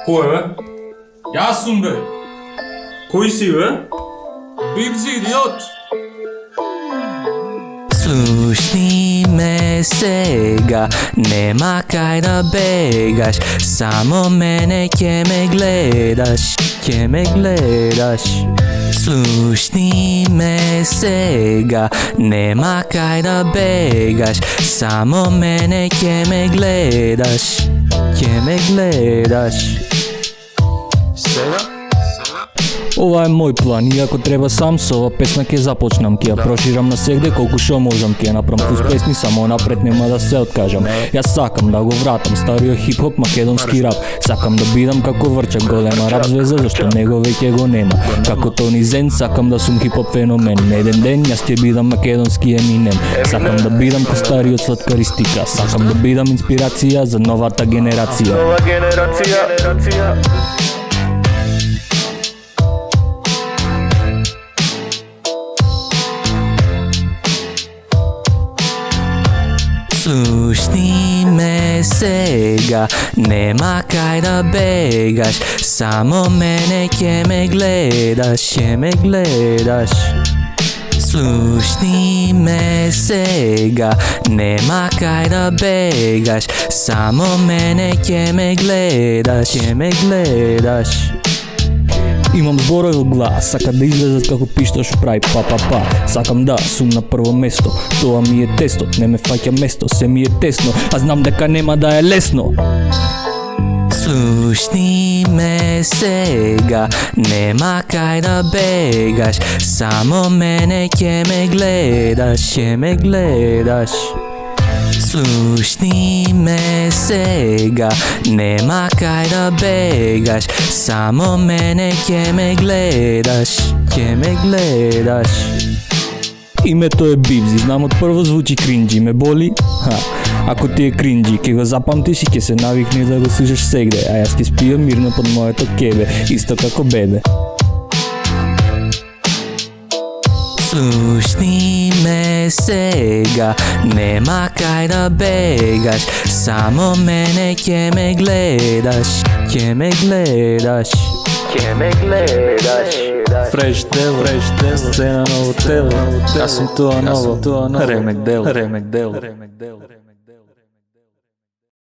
Кој бе? Јас сум бе. Кој си бе? Бибзи идиот. Слушни ме сега, нема кај да бегаш, само мене ќе ме гледаш, ќе ме гледаш. Слушни ме сега, нема кај да бегаш, само мене ќе ме гледаш, ќе ме гледаш. Сега? Ова е мој план и ако треба сам со ова песна ќе започнам, ќе ја проширам на сегде колку што можам, ќе ја направам плюс песни, само напред нема да се откажам. Јас сакам да го вратам стариот хип-хоп македонски рап, сакам да бидам како Врча, голема рап звезда, зашто него веќе го нема. Како Тони Зен, сакам да сум хип-хоп феномен, еден ден јас ќе бидам македонски Еминем. Сакам да бидам ко стариот Сладкаристика, сакам да бидам инспирација за новата генерација. Слушни ме сега, нема кај да бегаш, само мене ќе ме гледаш, ќе ме гледаш. Слушни ме сега, нема кај да бегаш, само мене ќе ме гледаш, ќе ме гледаш. Имам зборови во глава, сака да излезат како пиштош прави па. Сакам да сум на прво место, тоа ми е тесто, не ме фаќа место, се ми е тесно, а знам дека нема да е лесно. Слушни ме сега, нема кај да бегаш, само мене ќе ме гледаш, ќе ме гледаш. Слушни ме сега, нема кај да бегаш, само мене ќе ме гледаш, ќе ме гледаш. Името е Бибзи, знам од прво звучи кринџи, ме боли? Ако ти е кринџи, ќе го запамтиш и ќе се навикнеш да го слушаш сегде, а јас ќе спијам мирно под моето кебе, исто како бебе. Слушни ме сега, нема кај да бегаш, само мене ќе ме гледаш, ќе ме гледаш, ќе ме гледаш. Фреш дело, сцена ново тело, јас сум тоа ново, ремек дело.